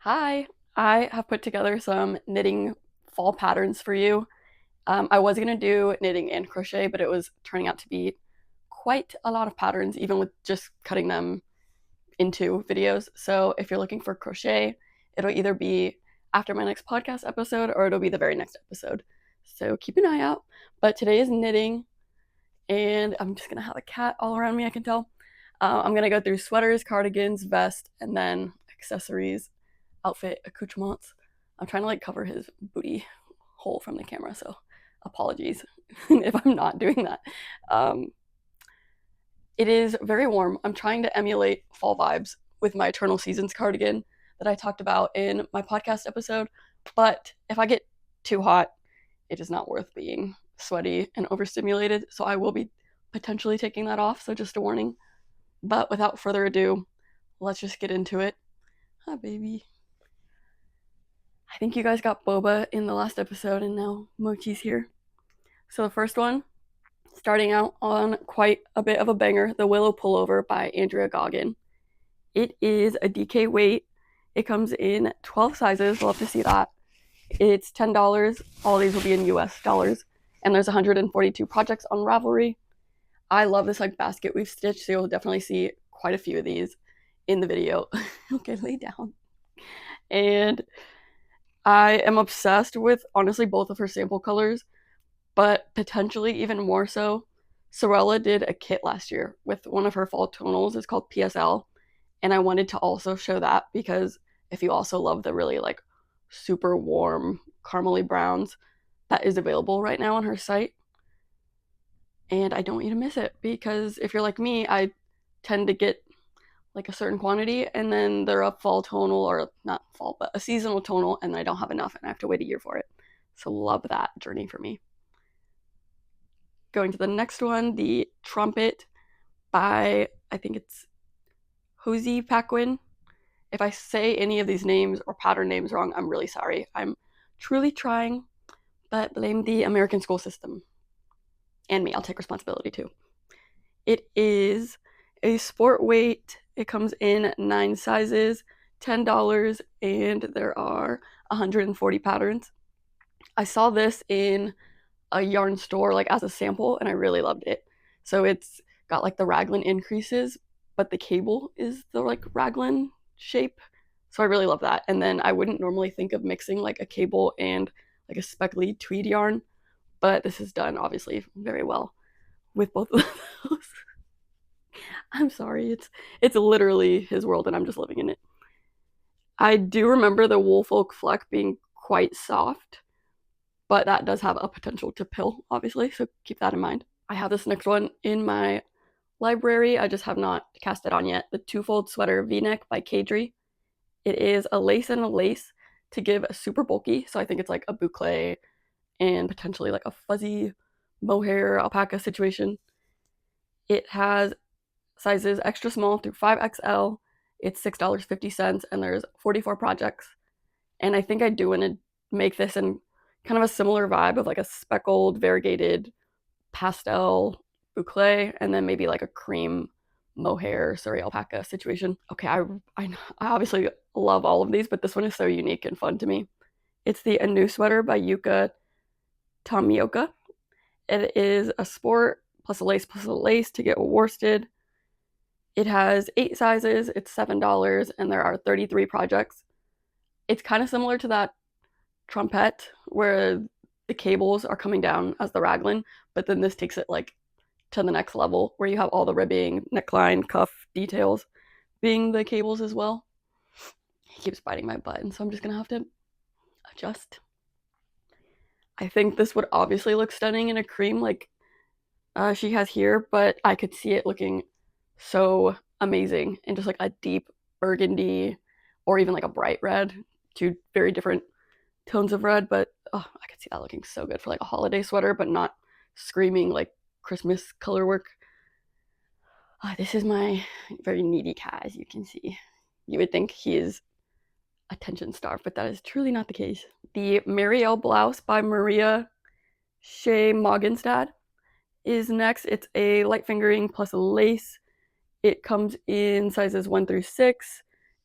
Hi, I have put together some knitting fall patterns for you. I was going to do knitting and crochet, but it was turning out to be quite a lot of patterns, even with just cutting them into videos. So if you're looking for crochet, it'll either be after my next podcast episode or it'll be the very next episode. So keep an eye out. But today is knitting, and I'm just going to have a cat all around me, I can tell. I'm going to go through sweaters, cardigans, vest, and then accessories, outfit, accoutrements. I'm trying to like cover his booty hole from the camera, so apologies if I'm not doing that. Um, it is very warm. I'm trying to emulate fall vibes with my Eternal Seasons cardigan that I talked about in my podcast episode, but if I get too hot, it is not worth being sweaty and overstimulated, so I will be potentially taking that off, so just a warning. But without further ado, let's just get into it. Hi, baby. I think you guys got boba in the last episode, and now Mochi's here. So the first one, starting out on quite a bit of a banger, the Willow Pullover by Andrea Goggin. It is a DK weight. It comes in 12 sizes. Love to see that. It's $10. All these will be in US dollars. And there's 142 projects on Ravelry. I love this like basket weave stitch, so you'll definitely see quite a few of these in the video. Okay, lay down. And I am obsessed with honestly both of her sample colors, but potentially even more so. Sewrella did a kit last year with one of her fall tonals. It's called PSL. And I wanted to also show that because if you also love the really like super warm caramely browns, that is available right now on her site. And I don't want you to miss it because if you're like me, I tend to get like a certain quantity and then they're a fall tonal, or not fall, but a seasonal tonal, and I don't have enough and I have to wait a year for it. So love that journey for me. Going to the next one, the Trumpet by, I think it's Josie Paquin. If I say any of these names or pattern names wrong, I'm really sorry. I'm truly trying, but blame the American school system. And me, I'll take responsibility too. It is a sport weight. It comes in 9 sizes, $10, and there are 140 patterns. I saw this in a yarn store like as a sample and I really loved it. So it's got like the raglan increases, but the cable is the like raglan shape. So I really love that. And then I wouldn't normally think of mixing like a cable and like a speckly tweed yarn, but this is done obviously very well with both of those. I'm sorry, it's literally his world and I'm just living in it. I do remember the Woolfolk Fleck being quite soft, but that does have a potential to pill, obviously, so keep that in mind. I have this next one in my library. I just have not cast it on yet. The Twofold Sweater V-Neck by Kadri. It is a lace and a lace to give a super bulky, so I think it's like a boucle and potentially like a fuzzy mohair alpaca situation. It has sizes extra small through 5XL. It's $6.50 and there's 44 projects. And I think I do want to make this in kind of a similar vibe of like a speckled, variegated pastel boucle, and then maybe like a cream mohair Surrey alpaca situation. Okay, I obviously love all of these, but this one is so unique and fun to me. It's the Anu Sweater by Yuka Tomioka. It is a sport plus a lace to get worsted. It has 8 sizes, it's $7, and there are 33 projects. It's kind of similar to that Trumpet where the cables are coming down as the raglan, but then this takes it like to the next level where you have all the ribbing, neckline, cuff details being the cables as well. He keeps biting my butt, and so I'm just gonna have to adjust. I think this would obviously look stunning in a cream like she has here, but I could see it looking so amazing in just like a deep burgundy or even like a bright red. Two very different tones of red, but oh, I could see that looking so good for like a holiday sweater, but not screaming like Christmas color work. This is my very needy cat, as you can see. You would think he is attention starved, but that is truly not the case. The Marielle Blouse by Maria Shea Mogenstad is next. It's a light fingering plus a lace. It comes in sizes 1 through 6.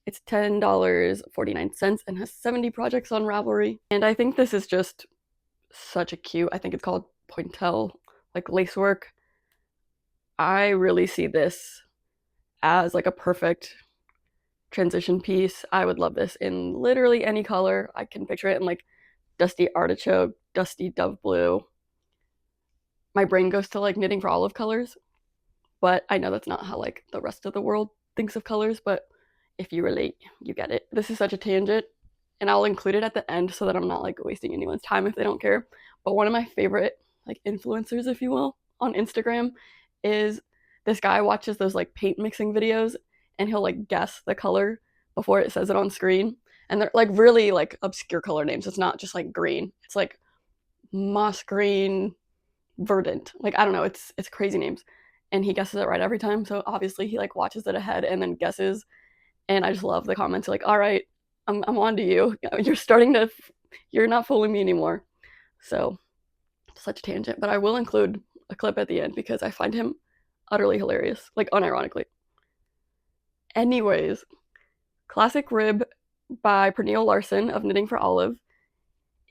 It's $10.49 and has 70 projects on Ravelry. And I think this is just such a cute, I think it's called pointelle, like lacework. I really see this as like a perfect transition piece. I would love this in literally any color. I can picture it in like dusty artichoke, dusty dove blue. My brain goes to like knitting for olive colors, but I know that's not how like the rest of the world thinks of colors, but if you relate, you get it. This is such a tangent, and I'll include it at the end so that I'm not like wasting anyone's time if they don't care. But one of my favorite like influencers, if you will, on Instagram is this guy watches those like paint mixing videos, and he'll like guess the color before it says it on screen. And they're like really like obscure color names. It's not just like green. It's like moss green, verdant. Like I don't know, it's crazy names. And he guesses it right every time. So obviously he like watches it ahead and then guesses. And I just love the comments like, all right, I'm on to you. You're not fooling me anymore. So such a tangent, but I will include a clip at the end because I find him utterly hilarious, like unironically. Anyways, Classic Rib by Pernille Larsen of Knitting for Olive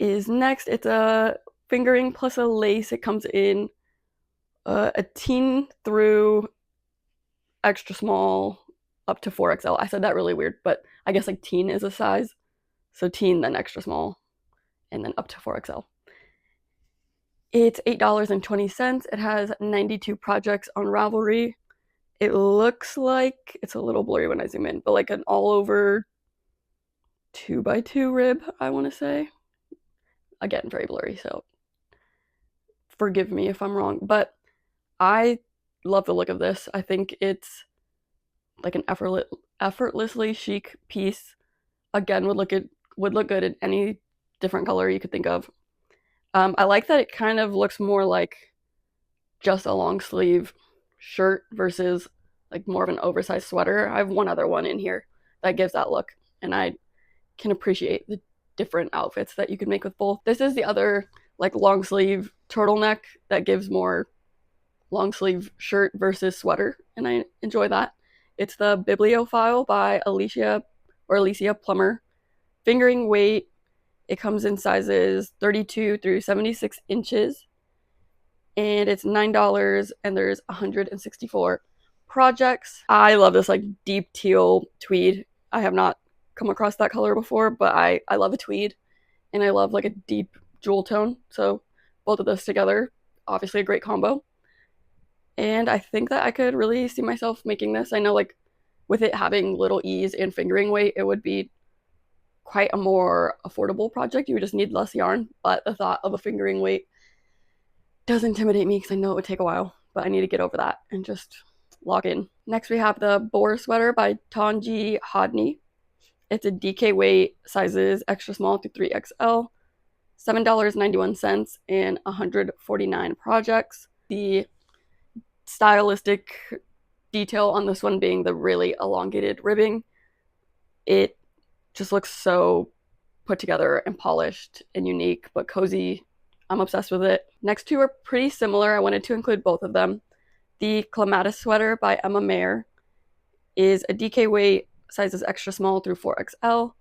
is next. It's a fingering plus a lace. It comes in a teen through extra small up to 4XL. I said that really weird, but I guess like teen is a size. So teen, then extra small, and then up to 4XL. It's $8.20. It has 92 projects on Ravelry. It looks like, it's a little blurry when I zoom in, but like an all over 2x2 rib, I want to say. Again, very blurry, so forgive me if I'm wrong, but I love the look of this. I think it's like an effortlessly chic piece. Again, would look good in any different color you could think of. I like that it kind of looks more like just a long sleeve shirt versus like more of an oversized sweater. I have one other one in here that gives that look, and I can appreciate the different outfits that you can make with both. This is the other like long sleeve turtleneck that gives more long sleeve shirt versus sweater, and I enjoy that. It's the Bibliophile by Alicia Plummer. Fingering weight, it comes in sizes 32 through 76 inches, and it's $9, and there's 164 projects. I love this like deep teal tweed. I have not come across that color before, but I love a tweed, and I love like a deep jewel tone. So both of those together, obviously a great combo. And I think that I could really see myself making this. I know like with it having little ease and fingering weight, it would be quite a more affordable project. You would just need less yarn, but the thought of a fingering weight does intimidate me because I know it would take a while, but I need to get over that and just log in. Next we have the Boar Sweater by Tanji Hodney. It's a DK weight, sizes extra small through 3XL, $7.91, and 149 projects. The stylistic detail on this one being the really elongated ribbing. It just looks so put together and polished and unique, but cozy. I'm obsessed with it. Next two are pretty similar. I wanted to include both of them. The Clematis Sweater by Emma Mayer is a DK weight, sizes extra small through 4XL.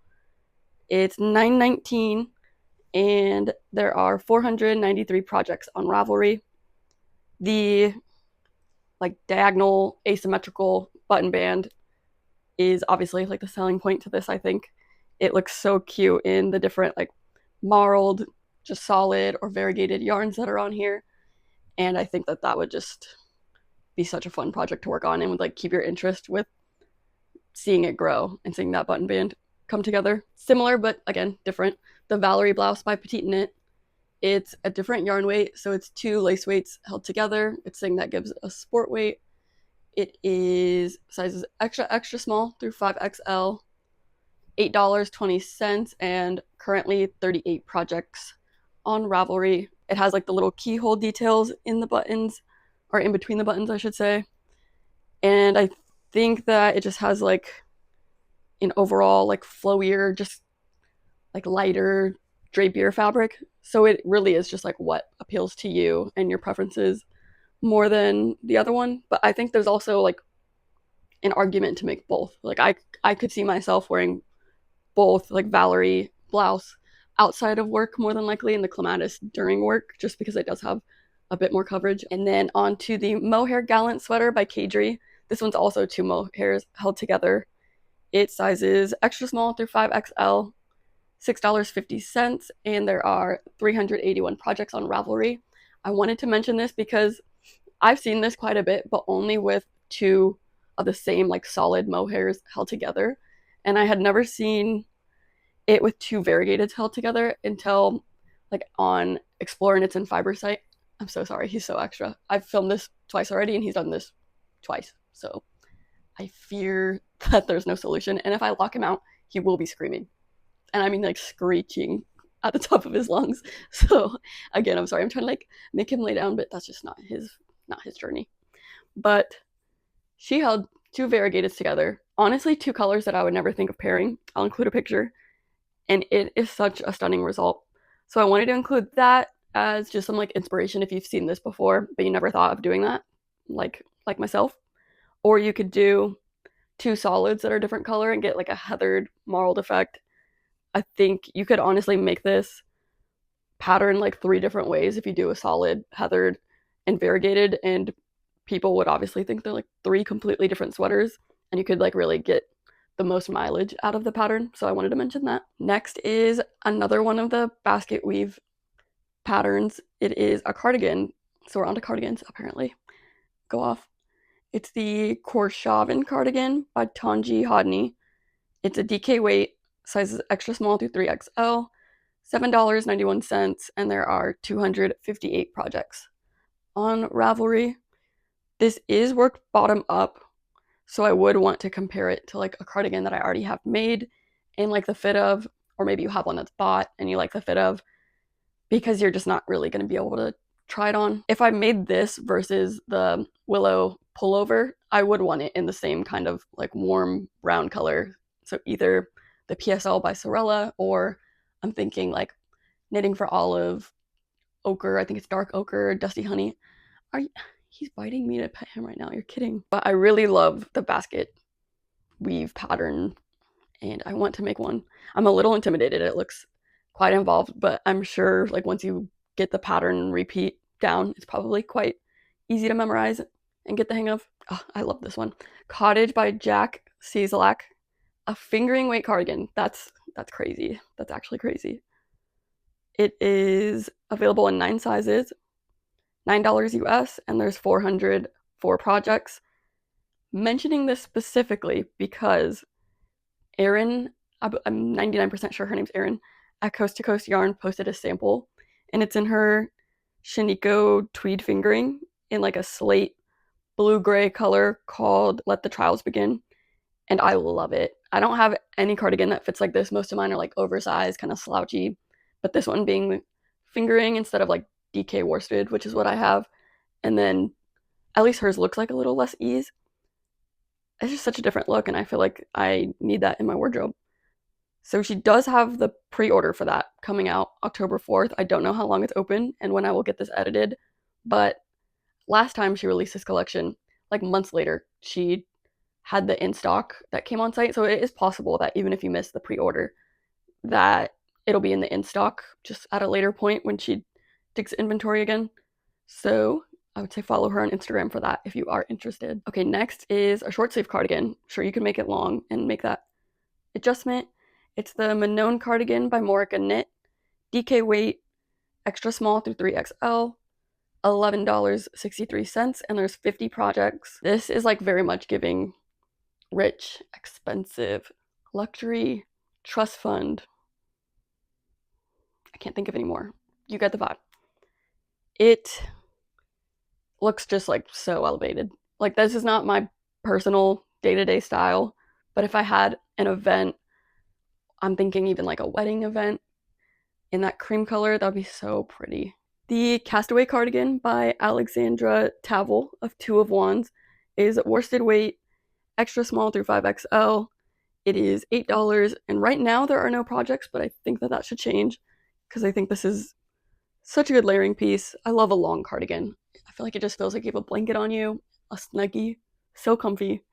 It's $9.19, and there are 493 projects on Ravelry. The like diagonal asymmetrical button band is obviously like the selling point to this. I think it looks so cute in the different like marled, just solid or variegated yarns that are on here, and I think that that would just be such a fun project to work on and would like keep your interest with seeing it grow and seeing that button band come together. Similar but again different, the Valerie Blouse by Petite Knit. It's a different yarn weight, so it's two lace weights held together. It's saying that gives a sport weight. It is sizes extra small through 5XL, $8.20, and currently 38 projects on Ravelry. It has like the little keyhole details in the buttons, or in between the buttons, I should say. And I think that it just has like an overall like flowier, just like lighter drapier fabric. So it really is just like what appeals to you and your preferences more than the other one. But I think there's also like an argument to make both. Like I could see myself wearing both like Valerie blouse outside of work more than likely, and the clematis during work, just because it does have a bit more coverage. And then on to the mohair gallant sweater by Kadri. This one's also 2 mohairs held together. It sizes extra small through 5XL, $6.50, and there are 381 projects on Ravelry. I wanted to mention this because I've seen this quite a bit, but only with 2 of the same like solid mohairs held together. And I had never seen it with 2 variegateds held together until like on Explore and It's in Fiber site. I'm so sorry, he's so extra. I've filmed this twice already and he's done this twice. So I fear that there's no solution. And if I lock him out, he will be screaming. And I mean like screeching at the top of his lungs. So again, I'm sorry, I'm trying to like make him lay down, but that's just not his journey. But she held 2 variegateds together. Honestly, 2 colors that I would never think of pairing. I'll include a picture. And it is such a stunning result. So I wanted to include that as just some like inspiration if you've seen this before, but you never thought of doing that, like myself. Or you could do 2 solids that are different color and get like a heathered marled effect. I think you could honestly make this pattern like 3 different ways if you do a solid, heathered, and variegated, and people would obviously think they're like 3 completely different sweaters, and you could like really get the most mileage out of the pattern. So I wanted to mention that. Next is another one of the basket weave patterns. It is a cardigan. So we're on to cardigans, apparently. Go off. It's the Korshavn cardigan by Tanji Hodney. It's a DK weight, sizes extra small through 3XL, $7.91, and there are 258 projects on Ravelry. This is worked bottom up, so I would want to compare it to like a cardigan that I already have made and like the fit of, or maybe you have one that's bought and you like the fit of, because you're just not really going to be able to try it on. If I made this versus the Willow pullover, I would want it in the same kind of like warm brown color. So either the PSL by Sewrella, or I'm thinking like Knitting for Olive, ochre, I think it's dark ochre, dusty honey. He's biting me to pet him right now, you're kidding. But I really love the basket weave pattern and I want to make one. I'm a little intimidated, it looks quite involved, but I'm sure like once you get the pattern repeat down, it's probably quite easy to memorize and get the hang of. Oh, I love this one. Cottage by Jack Cieslak, a fingering weight cardigan. That's crazy. That's actually crazy. It is available in 9 sizes, $9 US, and there's 404 projects. Mentioning this specifically because Erin, I'm 99% sure her name's Erin, at Coast to Coast Yarn posted a sample, and it's in her Shiniko tweed fingering in like a slate blue-gray color called Let the Trials Begin, and I love it. I don't have any cardigan that fits like this. Most of mine are like oversized, kind of slouchy, but this one being fingering instead of like DK worsted, which is what I have, and then at least hers looks like a little less ease. It's just such a different look, and I feel like I need that in my wardrobe. So she does have the pre-order for that coming out October 4th. I don't know how long it's open and when I will get this edited, but last time she released this collection, like months later, she had the in-stock that came on site. So it is possible that even if you miss the pre-order, that it'll be in the in-stock just at a later point when she digs inventory again. So I would say follow her on Instagram for that if you are interested. Okay, next is a short sleeve cardigan. Sure, you can make it long and make that adjustment. It's the Manon cardigan by Morica Knit. DK weight, extra small through 3XL, $11.63, and there's 50 projects. This is like very much giving rich, expensive, luxury, trust fund. I can't think of any more. You get the vibe. It looks just like so elevated. Like this is not my personal day-to-day style, but if I had an event, I'm thinking even like a wedding event in that cream color, that would be so pretty. The Castaway cardigan by Alexandra Tavel of Two of Wands is worsted weight, extra small through 5XL. It is $8, and right now there are no projects, but I think that should change because I think this is such a good layering piece. I love a long cardigan. I feel like it just feels like you have a blanket on you, a snuggie, so comfy.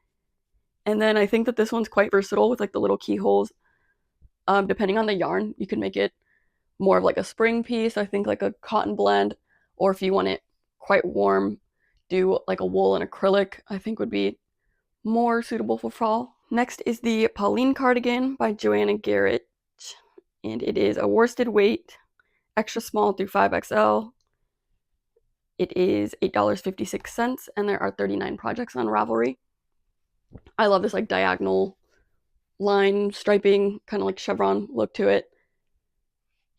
And then I think that this one's quite versatile with like the little keyholes. Depending on the yarn, you can make it more of like a spring piece, I think like a cotton blend, or if you want it quite warm, do like a wool and acrylic, I think would be more suitable for fall. Next is the Pauline cardigan by Joanna Garrett, and it is a worsted weight, extra small through 5XL. It is $8.56, and there are 39 projects on Ravelry. I love this like diagonal line striping, kind of like chevron look to it.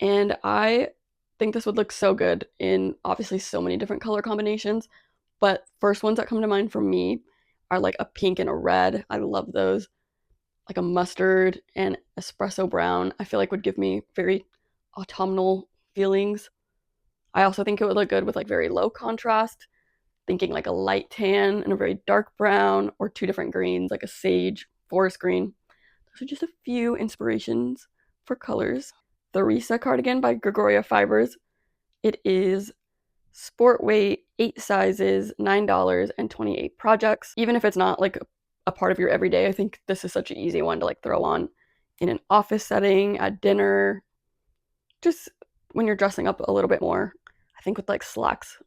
And I think this would look so good in obviously so many different color combinations. But first ones that come to mind for me are like a pink and a red. I love those. Like a mustard and espresso brown, I feel like would give me very autumnal feelings. I also think it would look good with like very low contrast, thinking like a light tan and a very dark brown, or two different greens, like a sage, forest green. Those are just a few inspirations for colors. The Risa cardigan by Gregoria Fibers. It is sport weight, 8 sizes, $9, and 28 projects. Even if it's not like a part of your everyday, I think this is such an easy one to like throw on in an office setting, at dinner, just when you're dressing up a little bit more. I think with like slacks,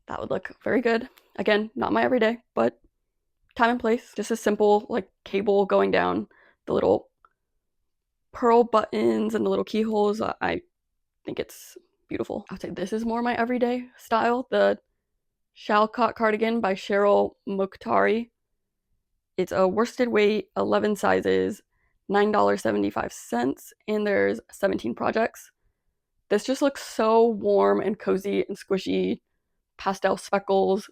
that would look very good. Again, not my everyday, but time and place. Just a simple like cable going down, the little pearl buttons and the little keyholes. I think it's beautiful. I would say this is more my everyday style. The Shalcott cardigan by Cheryl Mokhtari. It's a worsted weight, 11 sizes, $9.75, and there's 17 projects. This just looks so warm and cozy and squishy. Pastel speckles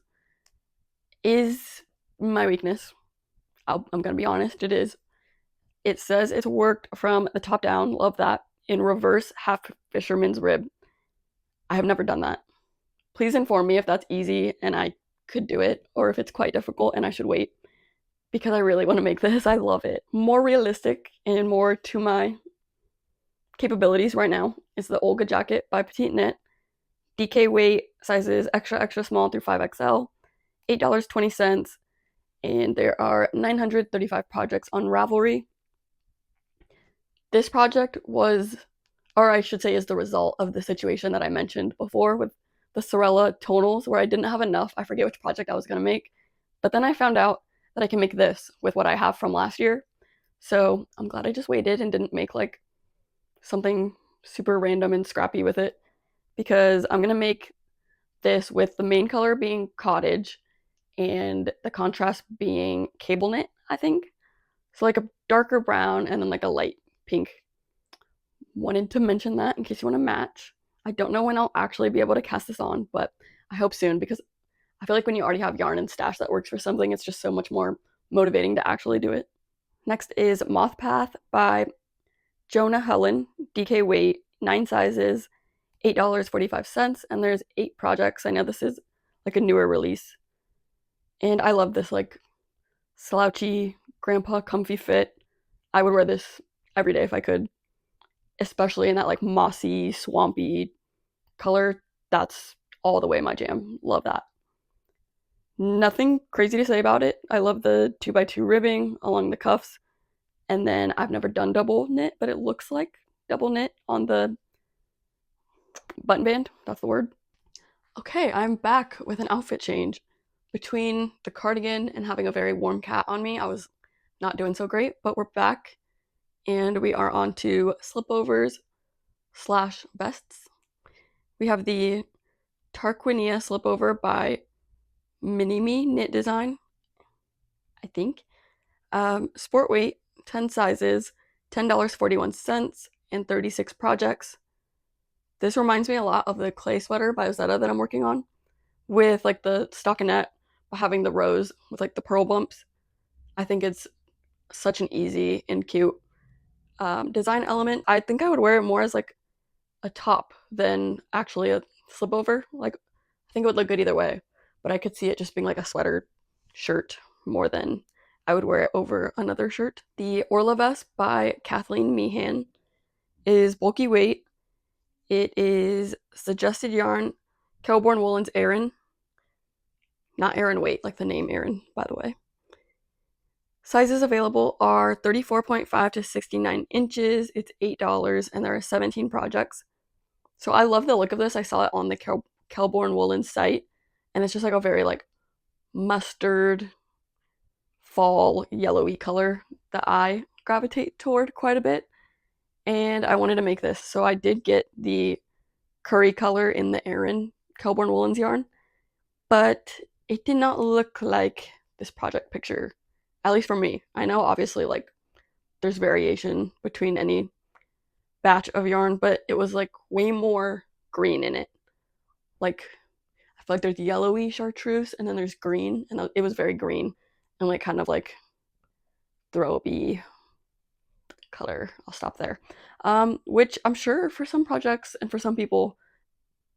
is my weakness. I'm gonna be honest, it is. It says it's worked from the top down, love that, in reverse half fisherman's rib. I have never done that. Please inform me if that's easy and I could do it, or if it's quite difficult and I should wait, because I really want to make this. I love it. More realistic and more to my capabilities right now is the Olga jacket by Petite Knit. DK weight, sizes extra, extra small through 5XL, $8.20, and there are 935 projects on Ravelry. This project was, or I should say, is the result of the situation that I mentioned before with the Sewrella tonals, where I didn't have enough. I forget which project I was going to make, but then I found out that I can make this with what I have from last year. So I'm glad I just waited and didn't make like something super random and scrappy with it, because I'm going to make this with the main color being cottage and the contrast being cable knit, I think. So like a darker brown and then like a light pink. Wanted to mention that in case you want to match. I don't know when I'll actually be able to cast this on, but I hope soon, because I feel like when you already have yarn and stash that works for something, it's just so much more motivating to actually do it. Next is Moth Path by Jonah Helen, DK weight, 9 sizes, $8.45, and there's 8 projects. I know this is like a newer release. And I love this like slouchy grandpa comfy fit. I would wear this every day if I could, especially in that like mossy, swampy color. That's all the way my jam. Love that. Nothing crazy to say about it. I love the 2x2 ribbing along the cuffs. And then I've never done double knit, but it looks like double knit on the button band. That's the word. Okay, I'm back with an outfit change. Between the cardigan and having a very warm cat on me, I was not doing so great, but we're back and we are on to slipovers slash vests. We have the Tarquinia slipover by Minimi Knit Design, I think. Sport weight, 10 sizes, $10.41, and 36 projects. This reminds me a lot of the clay sweater by Ozetta that I'm working on, with like the stockinette, but having the rose with like the pearl bumps. I think it's such an easy and cute design element. I think I would wear it more as like a top than actually a slipover. Like, I think it would look good either way, but I could see it just being like a sweater shirt more than I would wear it over another shirt. The Orla vest by Kathleen Meehan is bulky weight. It is suggested yarn, Kelborn Woolens Aran. Not Aran weight, like the name Aran, by the way. Sizes available are 34.5 to 69 inches. It's $8 and there are 17 projects. So I love the look of this. I saw it on the Kelborn Woolen site, and it's just like a very like mustard fall yellowy color that I gravitate toward quite a bit. And I wanted to make this, so I did get the curry color in the Aran Kelborn Woolens yarn, but it did not look like this project picture, at least for me. I know obviously like there's variation between any batch of yarn, but it was like way more green in it. Like I feel like there's yellowy chartreuse and then there's green, and it was very green and like kind of like throwy color. I'll stop there. Which I'm sure for some projects and for some people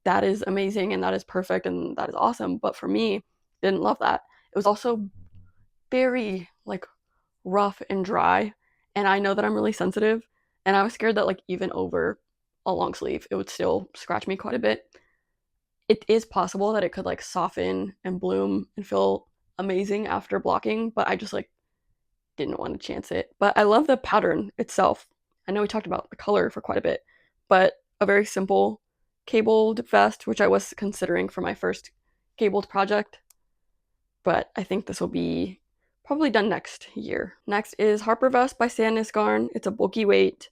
that is amazing and that is perfect and that is awesome, but for me, didn't love that. It was also very like rough and dry, and I know that I'm really sensitive, and I was scared that like even over a long sleeve it would still scratch me quite a bit. It is possible that it could like soften and bloom and feel amazing after blocking, but I just like didn't want to chance it. But I love the pattern itself. I know we talked about the color for quite a bit, but a very simple cabled vest, which I was considering for my first cabled project, but I think this will be probably done next year. Next is Harper Vest by Sandnes Garn. It's a bulky weight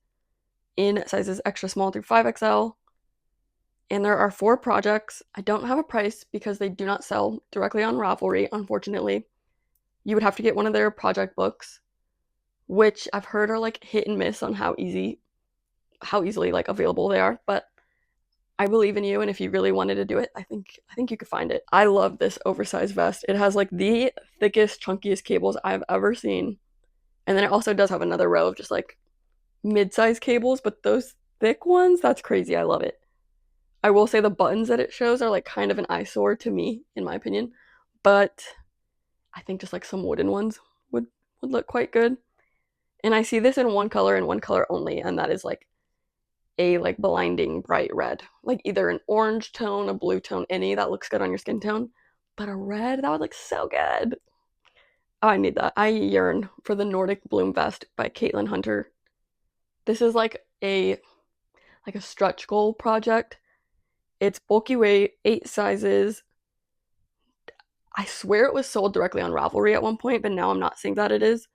in sizes extra small through 5XL. And there are 4 projects. I don't have a price because they do not sell directly on Ravelry, unfortunately. You would have to get one of their project books, which I've heard are like hit and miss on how easily like available they are, but I believe in you, and if you really wanted to do it, I think you could find it. I love this oversized vest. It has like the thickest, chunkiest cables I've ever seen. And then it also does have another row of just like mid-sized cables, but those thick ones, that's crazy. I love it. I will say the buttons that it shows are like kind of an eyesore to me, in my opinion, but I think just like some wooden ones would look quite good. And I see this in one color and one color only, and that is like a like blinding bright red. Like either an orange tone, a blue tone, any that looks good on your skin tone. But a red, that would look so good. Oh, I need that. I yearn for the Nordic Bloom Vest by Caitlin Hunter. This is like a stretch goal project. It's bulky weight, 8 sizes. I swear it was sold directly on Ravelry at one point, but now I'm not seeing that it is.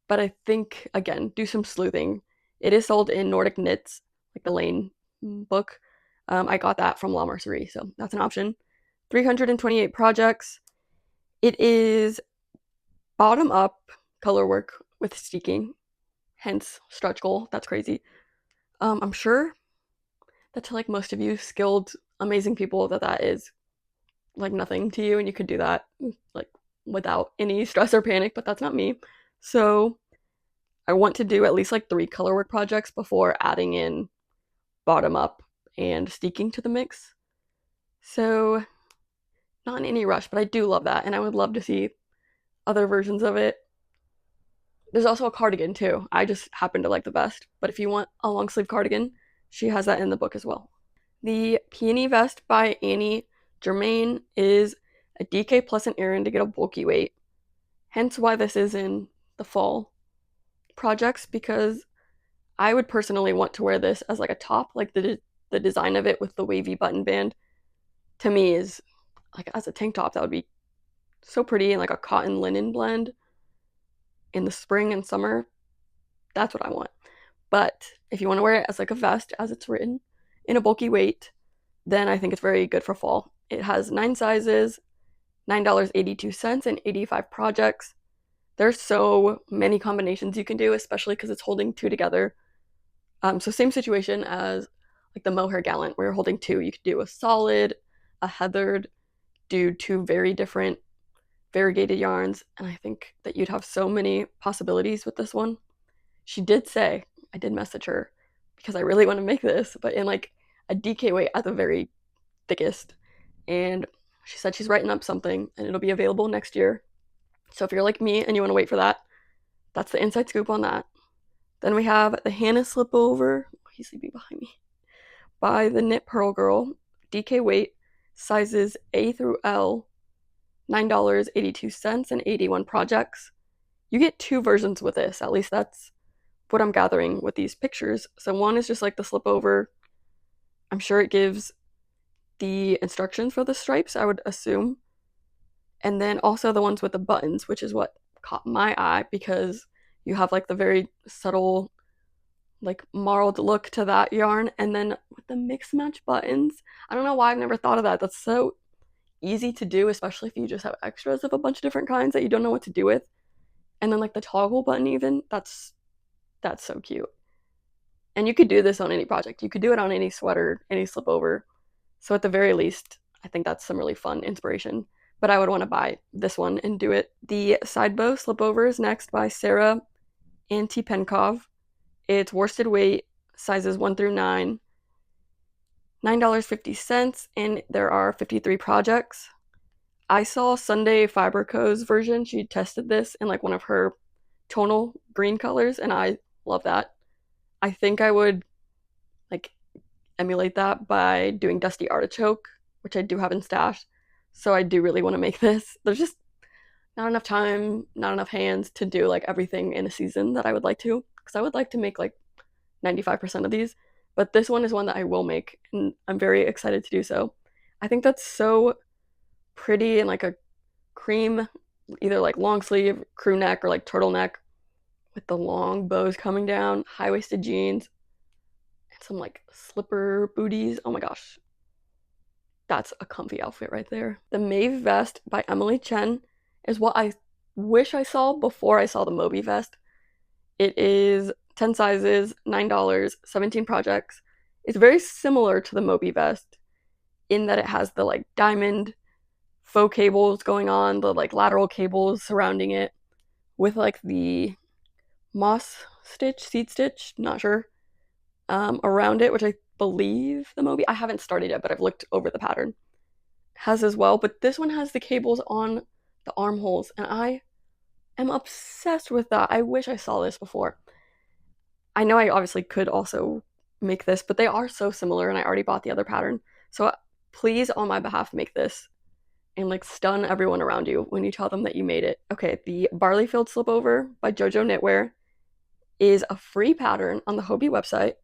But I think, again, do some sleuthing. It is sold in Nordic Knits, like the Lane book. I got that from La Mercerie, so that's an option. 328 projects. It is bottom up color work with steeking, hence stretch goal. That's crazy. I'm sure that to like most of you skilled, amazing people that is like nothing to you, and you could do that like without any stress or panic, but that's not me. So I want to do at least like 3 colorwork projects before adding in bottom up and steeking to the mix. So not in any rush, but I do love that, and I would love to see other versions of it. There's also a cardigan too. I just happen to like the vest, but if you want a long sleeve cardigan, she has that in the book as well. The Peony Vest by Annie Germain is a DK plus an Aran to get a bulky weight. Hence why this is in the fall projects, because I would personally want to wear this as like a top. Like the design of it with the wavy button band to me is like as a tank top, that would be so pretty, and like a cotton linen blend in the spring and summer. That's what I want. But if you want to wear it as like a vest, as it's written, in a bulky weight, then I think it's very good for fall. It has 9 sizes, $9.82, and 85 projects. There's so many combinations you can do, especially because it's holding 2 together. So same situation as like the mohair gallant, where you're holding 2. You could do a solid, a heathered, do 2 very different variegated yarns, and I think that you'd have so many possibilities with this one. She did say, I did message her because I really want to make this, but in like a DK weight at the very thickest. And she said she's writing up something and it'll be available next year. So if you're like me and you want to wait for that, that's the inside scoop on that. Then we have the Hannah Slipover, he's sleeping behind me, by the Knit Pearl Girl, DK weight, sizes A through L, $9.82, and 81 projects. you get two versions with this. At least that's what I'm gathering with these pictures. So one is just like the slip over. I'm sure it gives the instructions for the stripes, I would assume. And then also the ones with the buttons, which is what caught my eye because you have like the very subtle, like marled look to that yarn. And then with the mix match buttons, I don't know why I've never thought of that. That's so easy to do, especially if you just have extras of a bunch of different kinds that you don't know what to do with. And then like the toggle button, even that's so cute. And you could do this on any project. You could do it on any sweater, any slip over. So at the very least, I think that's some really fun inspiration. But I would want to buy this one and do it. The side bow slip over is next by Sarah Antipenkov. It's worsted weight, sizes 1 through 9, $9.50, and there are 53 projects. I saw Sunday Fiber Co.'s version. She tested this in like one of her tonal green colors, and I love that. I think I would like emulate that by doing Dusty Artichoke, which I do have in stash. So I do really want to make this. There's just not enough time, not enough hands to do like everything in a season that I would like to, because I would like to make like 95% of these. But this one is one that I will make, and I'm very excited to do so. I think that's so pretty and like a cream, either like long sleeve, crew neck, or like turtleneck with the long bows coming down, high waisted jeans, and some like slipper booties. Oh my gosh. That's a comfy outfit right there. The Maeve vest by Emily Chen is what I wish I saw before I saw the Moby vest. It is 10 sizes, $9, 17 projects. It's very similar to the Moby vest in that it has the like diamond faux cables going on, the like lateral cables surrounding it with like the moss stitch, seed stitch, not sure, around it, which I believe the Moby, I haven't started yet, but I've looked over the pattern, has as well. But this one has the cables on the armholes, and I am obsessed with that. I wish I saw this before. I know I obviously could also make this, but they are so similar, and I already bought the other pattern. So please, on my behalf, make this and like stun everyone around you when you tell them that you made it. Okay, the Barley Field Slipover by JoJo Knitwear is a free pattern on the Hobie website.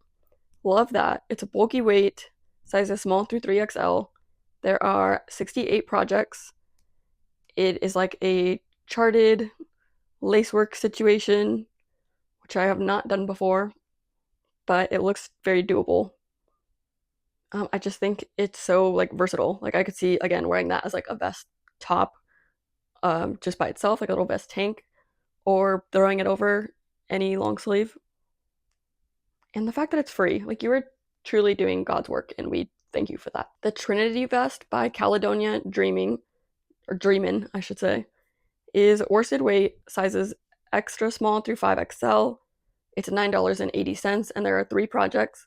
Love that. It's a bulky weight, sizes small through 3XL. There are 68 projects. It is like a charted lacework situation, which I have not done before, but it looks very doable. I just think it's so like versatile. Like I could see again wearing that as like a vest top, just by itself, like a little vest tank, or throwing it over any long sleeve. And the fact that it's free, like you are truly doing God's work, and we thank you for that. The Trinity vest by Caledonia Dreaming, or Dreamin', I should say, is worsted weight, sizes extra small through 5XL. It's $9.80, and there are 3 projects.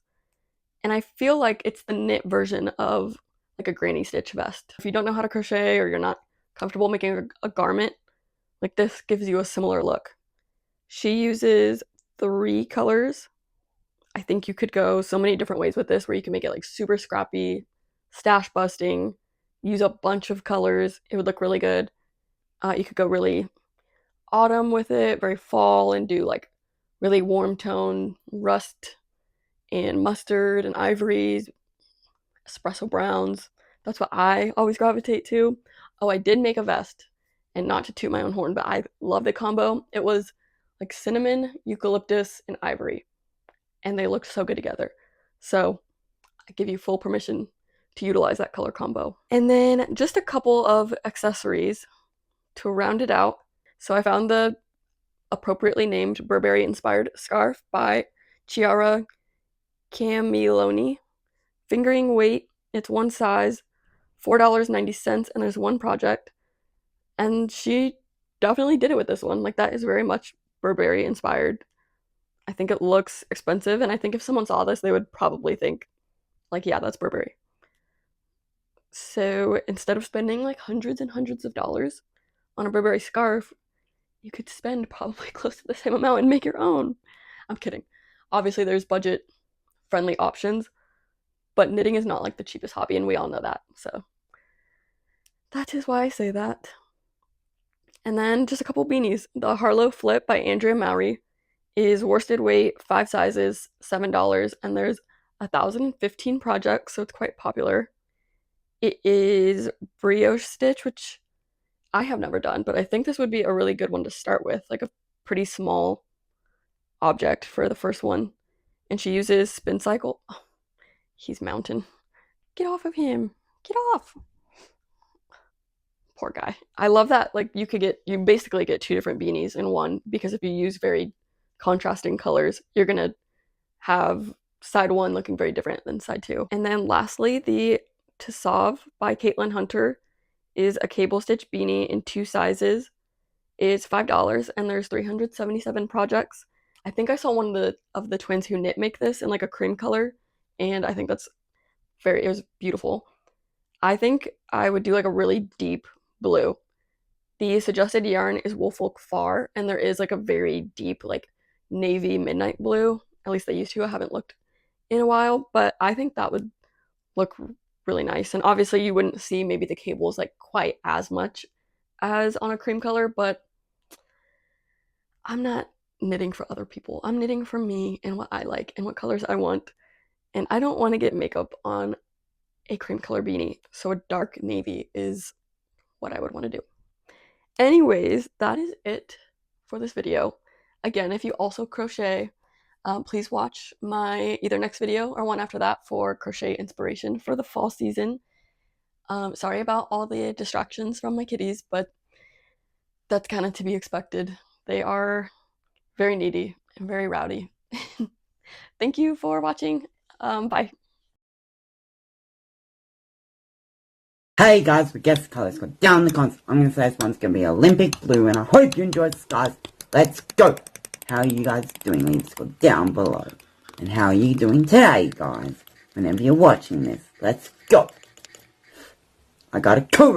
And I feel like it's the knit version of like a granny stitch vest. If you don't know how to crochet or you're not comfortable making a garment, like this gives you a similar look. She uses 3 colors. I think you could go so many different ways with this, where you can make it like super scrappy, stash busting, use a bunch of colors. It would look really good. You could go really autumn with it, very fall, and do like really warm tone rust and mustard and ivories, espresso browns. That's what I always gravitate to. Oh, I did make a vest, and not to toot my own horn, but I love the combo. It was like cinnamon, eucalyptus, and ivory, and they looked so good together. So I give you full permission to utilize that color combo. And then just a couple of accessories to round it out. So I found the appropriately named Burberry inspired scarf by Chiara Camiloni. Fingering weight, it's one size, $4.90, and there's 1 project. And she definitely did it with this one. Like that is very much Burberry inspired. I think it looks expensive, and I think if someone saw this, they would probably think, like, yeah, that's Burberry. So instead of spending like hundreds and hundreds of dollars on a Burberry scarf, you could spend probably close to the same amount and make your own. I'm kidding. Obviously, there's budget friendly options, but knitting is not like the cheapest hobby, and we all know that. So that is why I say that. And then just a couple beanies. The Harlow Flip by Andrea Mowry is worsted weight, 5 sizes, $7, and there's 1,015 projects, so it's quite popular. It is brioche stitch, which I have never done, but I think this would be a really good one to start with, like a pretty small object for the first one. And she uses spin cycle. Oh, he's mountain. Get off of him. Get off. Poor guy. I love that, like, you basically get 2 different beanies in one, because if you use very contrasting colors, you're gonna have side 1 looking very different than side 2. And then lastly, the Tissav by Caitlin Hunter is a cable stitch beanie in 2 sizes. It's $5 and there's 377 projects. I think I saw one of the twins who knit make this in like a cream color, and I think it was beautiful. I think I would do like a really deep blue. The suggested yarn is Woolfolk Far, and there is like a very deep like navy midnight blue. At least they used to. I haven't looked in a while, but I think that would look really nice. And obviously you wouldn't see maybe the cables like quite as much as on a cream color, but I'm not knitting for other people. I'm knitting for me and what I like and what colors I want. And I don't want to get makeup on a cream color beanie, so a dark navy is what I would want to do. Anyways, that is it for this video. Again, if you also crochet, please watch my either next video or one after that for crochet inspiration for the fall season. Sorry about all the distractions from my kitties, but that's kind of to be expected. They are very needy and very rowdy. Thank you for watching. Bye. Hey guys, we guess the colours got down in the comments. I'm going to say this one's going to be Olympic Blue, and I hope you enjoyed this, guys. Let's go! How are you guys doing? Leave a score down below. And how are you doing today, guys? Whenever you're watching this, let's go! I got a co